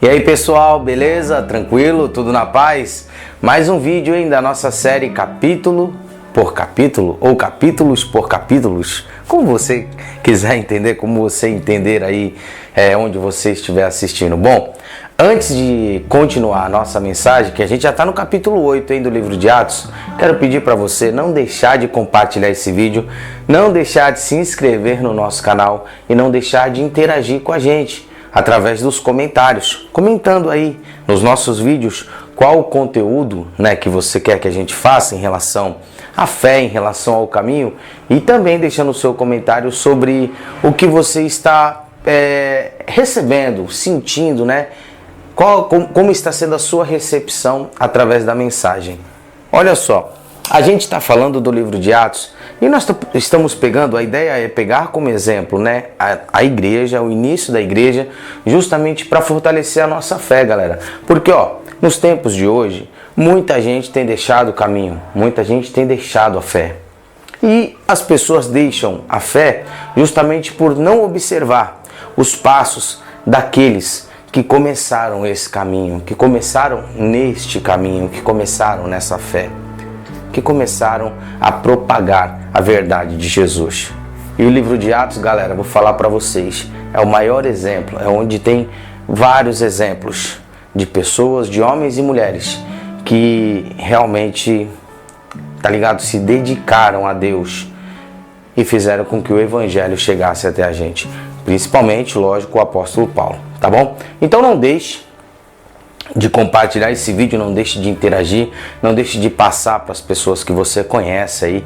E aí pessoal, beleza? Tranquilo? Tudo na paz? Mais um vídeo aí da nossa série capítulo por capítulo ou capítulos por capítulos, como você quiser entender, como você entender aí onde você estiver assistindo. Bom, antes de continuar a nossa mensagem, que a gente já está no capítulo 8 aí do livro de Atos, quero pedir para você não deixar de compartilhar esse vídeo, não deixar de se inscrever no nosso canal e não deixar de interagir com a gente através dos comentários, comentando aí nos nossos vídeos qual o conteúdo, que você quer que a gente faça em relação à fé, em relação ao caminho, e também deixando o seu comentário sobre o que você está recebendo, sentindo, como está sendo a sua recepção através da mensagem. Olha só, a gente está falando do livro de Atos e nós estamos pegando, a ideia é pegar como exemplo a igreja, o início da igreja, justamente para fortalecer a nossa fé, galera. Porque nos tempos de hoje, muita gente tem deixado o caminho, muita gente tem deixado a fé. E as pessoas deixam a fé justamente por não observar os passos daqueles que começaram esse caminho, que começaram neste caminho, que começaram nessa fé, que começaram a propagar a verdade de Jesus. E o livro de Atos, galera, vou falar para vocês, é o maior exemplo, é onde tem vários exemplos de pessoas, de homens e mulheres que realmente, se dedicaram a Deus e fizeram com que o evangelho chegasse até a gente. Principalmente, lógico, o apóstolo Paulo, tá bom? Então não deixe de compartilhar esse vídeo, não deixe de interagir, não deixe de passar para as pessoas que você conhece aí,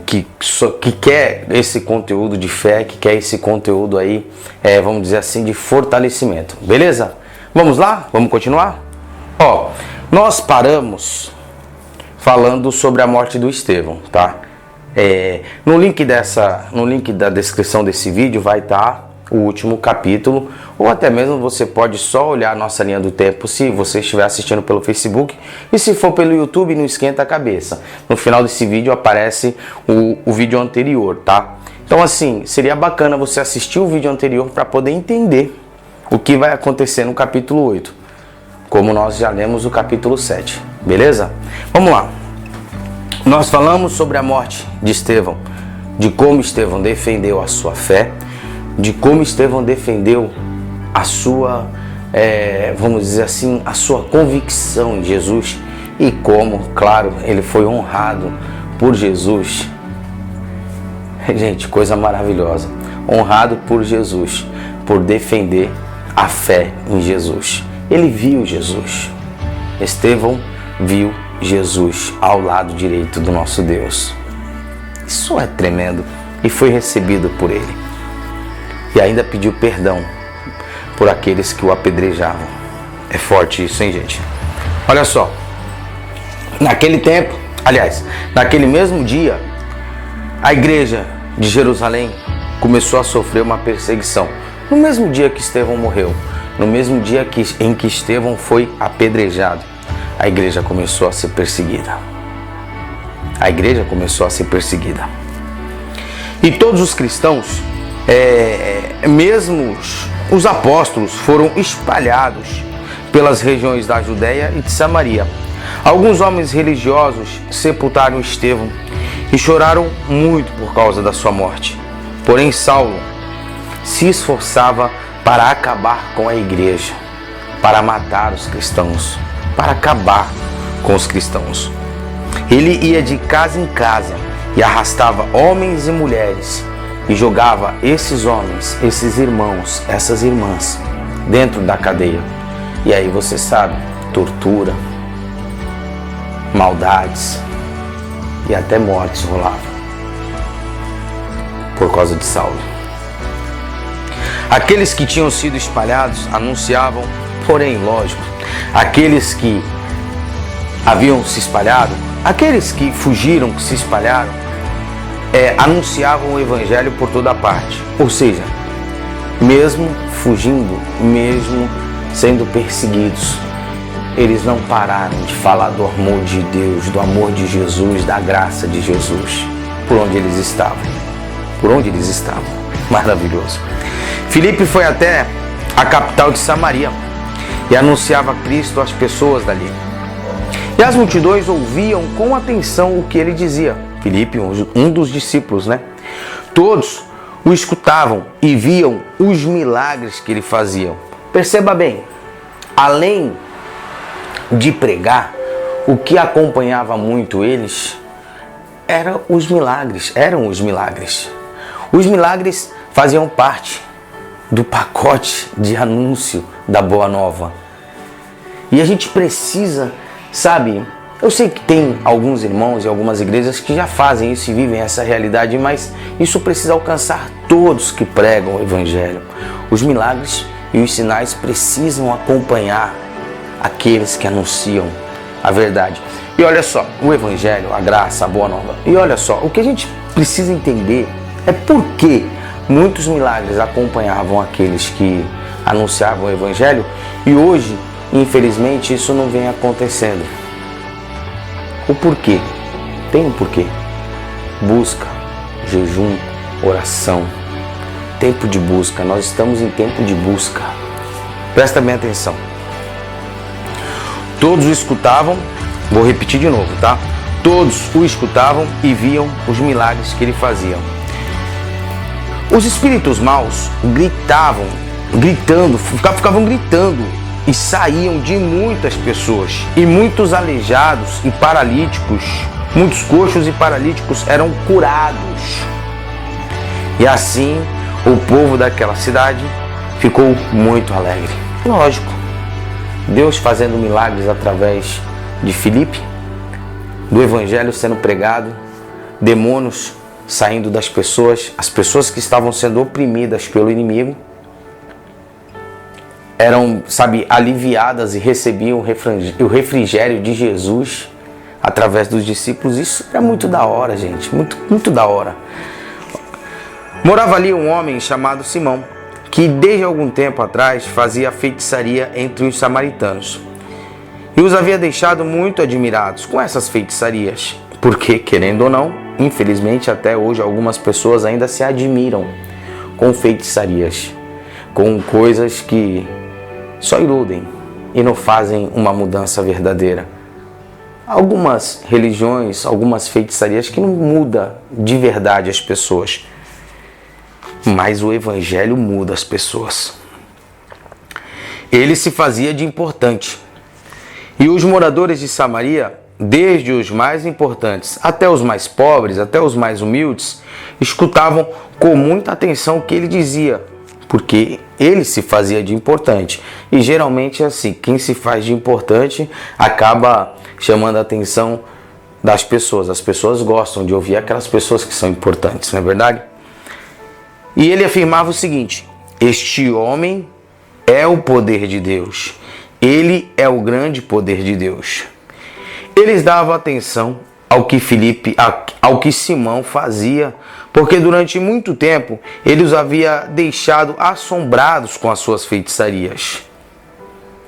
que quer esse conteúdo de fé, que quer esse conteúdo aí, vamos dizer assim, de fortalecimento, beleza? Vamos lá? Vamos continuar? Nós paramos falando sobre a morte do Estevão, tá? No link da descrição desse vídeo vai estar o último capítulo, ou até mesmo você pode só olhar a nossa linha do tempo se você estiver assistindo pelo Facebook, e se for pelo YouTube, não esquenta a cabeça. No final desse vídeo aparece o vídeo anterior, tá? Então assim, seria bacana você assistir o vídeo anterior para poder entender o que vai acontecer no capítulo 8, como nós já lemos o capítulo 7, beleza? Vamos lá. Nós falamos sobre a morte de Estevão, de como Estevão defendeu a sua fé, de como Estevão defendeu a sua, vamos dizer assim, a sua convicção em Jesus, e como, claro, ele foi honrado por Jesus. Gente, coisa maravilhosa. Honrado por Jesus, por defender a fé em Jesus. Ele viu Jesus. Estevão viu Jesus ao lado direito do nosso Deus. Isso é tremendo. E foi recebido por ele. E ainda pediu perdão por aqueles que o apedrejavam. É forte isso, hein, gente? Olha só. Naquele tempo, naquele mesmo dia, a igreja de Jerusalém começou a sofrer uma perseguição. No mesmo dia que Estevão morreu, no mesmo dia em que Estevão foi apedrejado, a igreja começou a ser perseguida. A igreja começou a ser perseguida. E todos os cristãos, mesmo os apóstolos, foram espalhados pelas regiões da Judéia e de Samaria. Alguns homens religiosos sepultaram Estevão e choraram muito por causa da sua morte. Porém, Saulo se esforçava para acabar com a igreja, para matar os cristãos, para acabar com os cristãos. Ele ia de casa em casa e arrastava homens e mulheres e jogava esses homens, esses irmãos, essas irmãs dentro da cadeia. E aí você sabe, tortura, maldades e até mortes rolavam por causa de Saulo. Aqueles que tinham sido espalhados anunciavam, porém, lógico, aqueles que haviam se espalhado, aqueles que fugiram, que se espalharam, anunciavam o evangelho por toda parte. Ou seja, mesmo fugindo, mesmo sendo perseguidos, eles não pararam de falar do amor de Deus, do amor de Jesus, da graça de Jesus, por onde eles estavam. Maravilhoso. Filipe foi até a capital de Samaria, e anunciava Cristo às pessoas dali. E as multidões ouviam com atenção o que ele dizia. Filipe, um dos discípulos, né? Todos o escutavam e viam os milagres que ele fazia. Perceba bem, além de pregar, o que acompanhava muito eles eram os milagres. Os milagres faziam parte do pacote de anúncio da Boa Nova. E a gente precisa, sabe, eu sei que tem alguns irmãos e algumas igrejas que já fazem isso e vivem essa realidade, mas isso precisa alcançar todos que pregam o Evangelho. Os milagres e os sinais precisam acompanhar aqueles que anunciam a verdade. E olha só, o Evangelho, a graça, a Boa Nova. E olha só, o que a gente precisa entender é por que muitos milagres acompanhavam aqueles que anunciavam o Evangelho e hoje, infelizmente, isso não vem acontecendo. O porquê? Tem um porquê. Busca, jejum, oração, tempo de busca. Nós estamos em tempo de busca. Presta bem atenção. Todos o escutavam, vou repetir de novo, tá? Todos o escutavam e viam os milagres que ele fazia. Os espíritos maus ficavam gritando e saíam de muitas pessoas. E muitos aleijados e paralíticos, muitos coxos e paralíticos eram curados. E assim o povo daquela cidade ficou muito alegre. Lógico, Deus fazendo milagres através de Filipe, do Evangelho sendo pregado, demônios saindo das pessoas, as pessoas que estavam sendo oprimidas pelo inimigo eram, aliviadas e recebiam o refrigério de Jesus através dos discípulos. Isso é muito da hora, gente, muito da hora. Morava ali um homem chamado Simão, que desde algum tempo atrás fazia feitiçaria entre os samaritanos e os havia deixado muito admirados com essas feitiçarias, porque, querendo ou não, infelizmente até hoje algumas pessoas ainda se admiram com feitiçarias, com coisas que só iludem e não fazem uma mudança verdadeira. Algumas religiões, algumas feitiçarias que não mudam de verdade as pessoas, mas o Evangelho muda as pessoas. Ele se fazia de importante. E os moradores de Samaria, desde os mais importantes até os mais pobres, até os mais humildes, escutavam com muita atenção o que ele dizia, porque ele se fazia de importante. E geralmente é assim, quem se faz de importante acaba chamando a atenção das pessoas. As pessoas gostam de ouvir aquelas pessoas que são importantes, não é verdade? E ele afirmava o seguinte: este homem é o poder de Deus. Ele é o grande poder de Deus. Eles davam atenção ao que Simão fazia, porque durante muito tempo ele os havia deixado assombrados com as suas feitiçarias.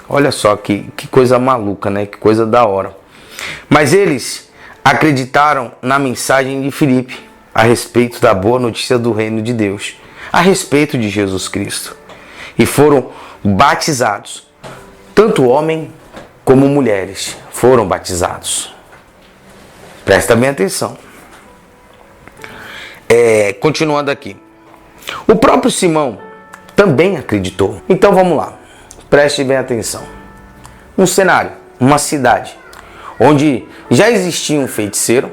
Olha só que coisa maluca, né? Que coisa da hora. Mas eles acreditaram na mensagem de Filipe a respeito da boa notícia do reino de Deus, a respeito de Jesus Cristo, e foram batizados. Tanto homem como mulheres foram batizados. Presta bem atenção. Continuando aqui. O próprio Simão também acreditou. Então vamos lá. Preste bem atenção. Um cenário, uma cidade, onde já existia um feiticeiro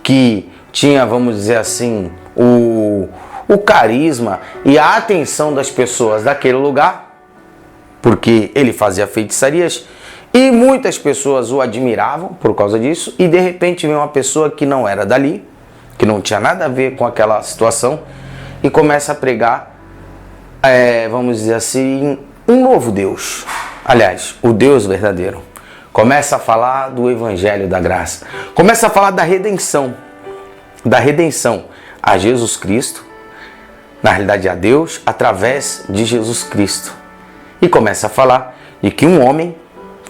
que tinha, vamos dizer assim, o carisma e a atenção das pessoas daquele lugar, porque ele fazia feitiçarias e muitas pessoas o admiravam por causa disso, e de repente vem uma pessoa que não era dali, que não tinha nada a ver com aquela situação, e começa a pregar, vamos dizer assim, um novo Deus. Aliás, o Deus verdadeiro. Começa a falar do Evangelho da graça. Começa a falar da redenção a Jesus Cristo, na realidade a Deus, através de Jesus Cristo. E começa a falar de que um homem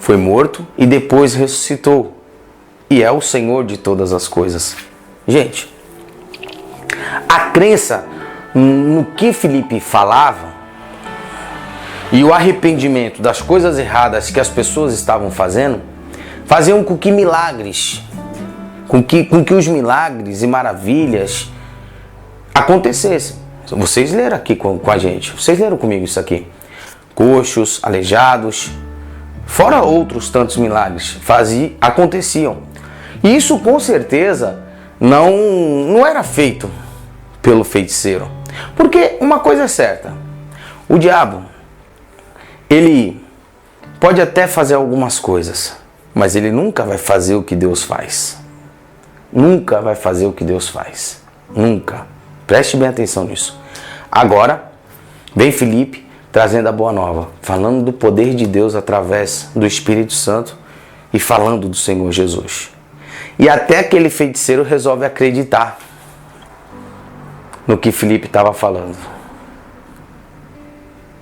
foi morto e depois ressuscitou, e é o Senhor de todas as coisas. Gente, a crença no que Filipe falava e o arrependimento das coisas erradas que as pessoas estavam fazendo, faziam com que milagres, com que os milagres e maravilhas acontecessem. Vocês leram aqui com a gente, vocês leram comigo isso aqui. Coxos, aleijados, fora outros tantos milagres, aconteciam. E isso com certeza não era feito pelo feiticeiro. Porque uma coisa é certa, o diabo, ele pode até fazer algumas coisas, mas ele nunca vai fazer o que Deus faz. Nunca vai fazer o que Deus faz. Nunca. Preste bem atenção nisso. Agora, vem Filipe trazendo a boa nova, falando do poder de Deus através do Espírito Santo e falando do Senhor Jesus. E até aquele feiticeiro resolve acreditar no que Filipe estava falando.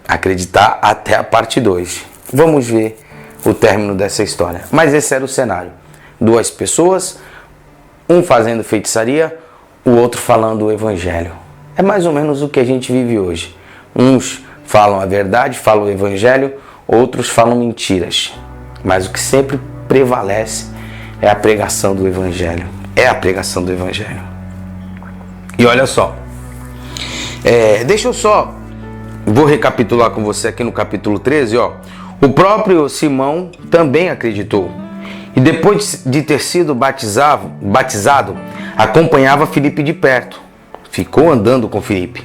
Acreditar até a parte 2. Vamos ver o término dessa história. Mas esse era o cenário. 2 pessoas, um fazendo feitiçaria, o outro falando o evangelho. É mais ou menos o que a gente vive hoje. Uns falam a verdade, falam o evangelho, outros falam mentiras. Mas o que sempre prevalece é a pregação do evangelho. É a pregação do evangelho. E olha só. Vou recapitular com você aqui no capítulo 13, ó. O próprio Simão também acreditou. E depois de ter sido batizado, acompanhava Filipe de perto. Ficou andando com Filipe.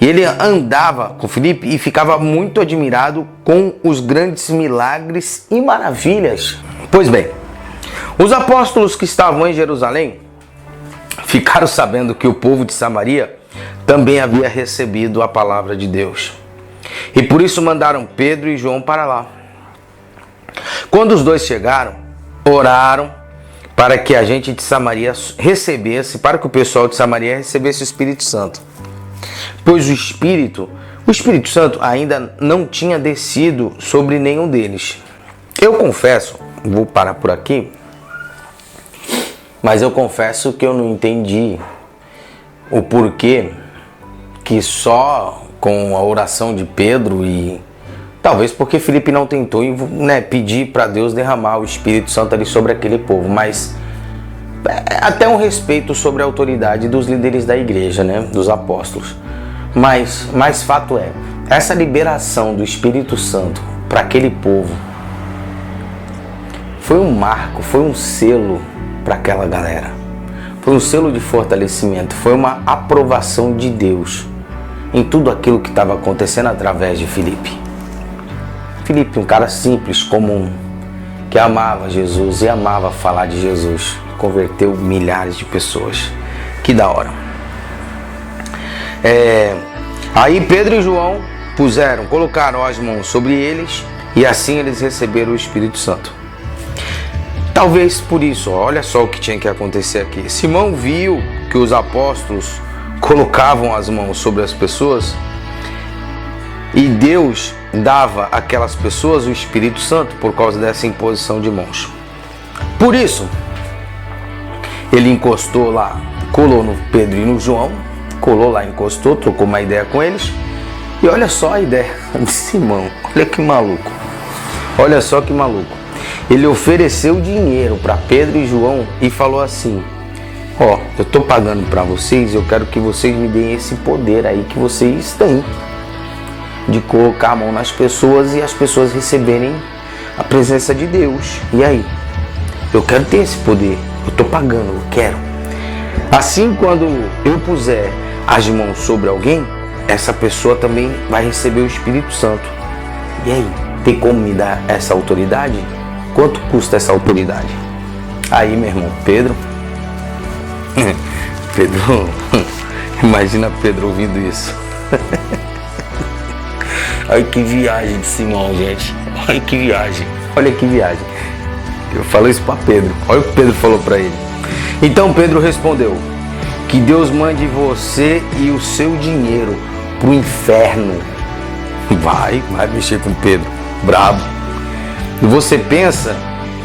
E ele andava com Filipe e ficava muito admirado com os grandes milagres e maravilhas. Pois bem, os apóstolos que estavam em Jerusalém ficaram sabendo que o povo de Samaria também havia recebido a palavra de Deus. E por isso mandaram Pedro e João para lá. Quando os dois chegaram, oraram para que a gente de Samaria recebesse, para que o pessoal de Samaria recebesse o Espírito Santo. Pois o Espírito Santo ainda não tinha descido sobre nenhum deles. Eu confesso, vou parar por aqui, mas eu confesso que eu não entendi o porquê que só com a oração de Pedro e talvez porque Filipe não tentou pedir para Deus derramar o Espírito Santo ali sobre aquele povo, mas até um respeito sobre a autoridade dos líderes da igreja, dos apóstolos. Mas fato é, essa liberação do Espírito Santo para aquele povo foi um marco, foi um selo para aquela galera. Foi um selo de fortalecimento, foi uma aprovação de Deus em tudo aquilo que estava acontecendo através de Filipe. Filipe, um cara simples, comum, que amava Jesus e amava falar de Jesus, converteu milhares de pessoas. Que da hora. Aí Pedro e João colocaram as mãos sobre eles e assim eles receberam o Espírito Santo. Talvez por isso, olha só o que tinha que acontecer aqui. Simão viu que os apóstolos colocavam as mãos sobre as pessoas e Deus dava àquelas pessoas o Espírito Santo por causa dessa imposição de mãos. Por isso, ele encostou lá, colou no Pedro e no João, encostou, trocou uma ideia com eles. E olha só a ideia de Simão, olha que maluco. Olha só que maluco. Ele ofereceu dinheiro para Pedro e João e falou assim: eu estou pagando para vocês, eu quero que vocês me deem esse poder aí que vocês têm de colocar a mão nas pessoas e as pessoas receberem a presença de Deus. E aí? Eu quero ter esse poder, eu estou pagando, eu quero. Assim, quando eu puser as mãos sobre alguém, essa pessoa também vai receber o Espírito Santo. E aí? Tem como me dar essa autoridade? Quanto custa essa autoridade? Aí, meu irmão, Pedro, imagina Pedro ouvindo isso. Olha que viagem de Simão, gente. Olha que viagem. Olha que viagem. Eu falo isso para Pedro. Olha o que Pedro falou para ele. Então Pedro respondeu: que Deus mande você e o seu dinheiro pro inferno. Vai mexer com Pedro. Brabo. E você pensa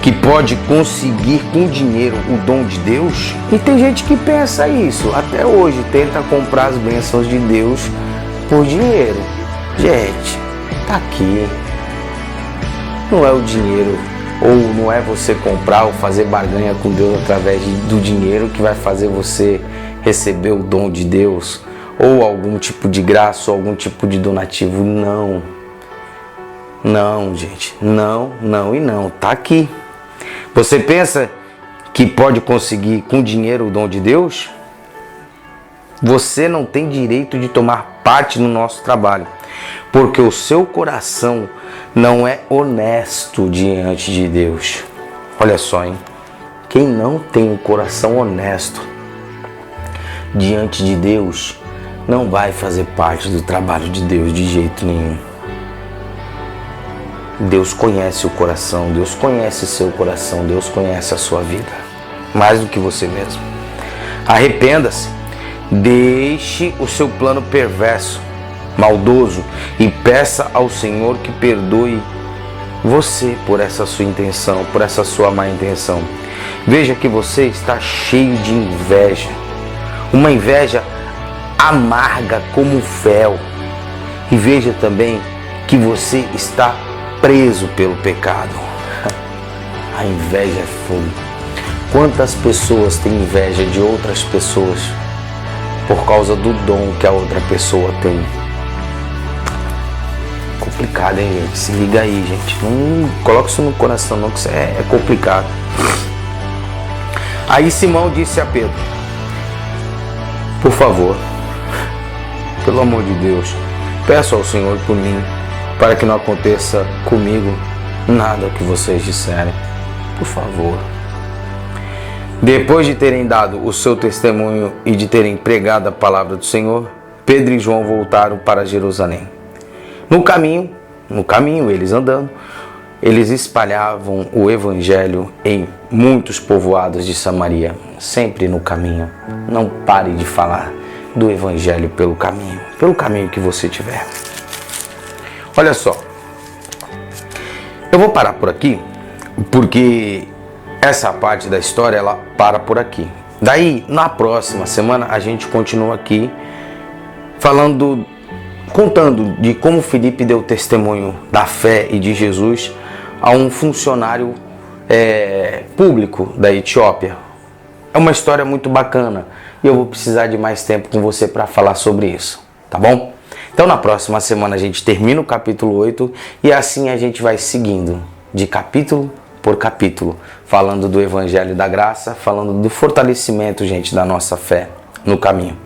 que pode conseguir com dinheiro o dom de Deus? E tem gente que pensa isso. Até hoje tenta comprar as bênçãos de Deus por dinheiro. Gente, Tá aqui. Não é o dinheiro, ou não é você comprar ou fazer barganha com Deus através do dinheiro que vai fazer você receber o dom de Deus, ou algum tipo de graça, ou algum tipo de donativo. Não. Não, gente. Não, não e não. Tá aqui. Você pensa que pode conseguir com dinheiro o dom de Deus? Você não tem direito de tomar parte no nosso trabalho, porque o seu coração não é honesto diante de Deus. Olha só, hein? Quem não tem um coração honesto diante de Deus não vai fazer parte do trabalho de Deus de jeito nenhum. Deus conhece o coração, Deus conhece seu coração, Deus conhece a sua vida, mais do que você mesmo. Arrependa-se, deixe o seu plano perverso, maldoso, e peça ao Senhor que perdoe você por essa sua intenção, por essa sua má intenção. Veja que você está cheio de inveja, uma inveja amarga como fel, e veja também que você está preso pelo pecado. A inveja é fogo. Quantas pessoas têm inveja de outras pessoas por causa do dom que a outra pessoa tem? Complicado, hein, gente? Se liga aí, gente. Não coloca isso no coração, não, que isso é complicado. Aí Simão disse a Pedro: por favor, pelo amor de Deus, peço ao Senhor por mim, para que não aconteça comigo nada o que vocês disserem. Por favor. Depois de terem dado o seu testemunho e de terem pregado a palavra do Senhor, Pedro e João voltaram para Jerusalém. No caminho, eles andando, eles espalhavam o evangelho em muitos povoados de Samaria. Sempre no caminho. Não pare de falar do evangelho pelo caminho que você tiver. Olha só, eu vou parar por aqui, porque essa parte da história, ela para por aqui. Daí, na próxima semana, a gente continua aqui, contando de como Filipe deu testemunho da fé e de Jesus a um funcionário público da Etiópia. É uma história muito bacana, e eu vou precisar de mais tempo com você para falar sobre isso, tá bom? Então na próxima semana a gente termina o capítulo 8 e assim a gente vai seguindo de capítulo por capítulo, falando do Evangelho da Graça, falando do fortalecimento, gente, da nossa fé no caminho.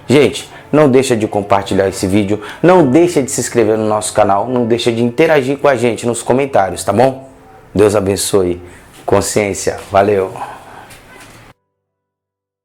Gente, não deixa de compartilhar esse vídeo, não deixa de se inscrever no nosso canal, não deixa de interagir com a gente nos comentários, tá bom? Deus abençoe. Consciência. Valeu!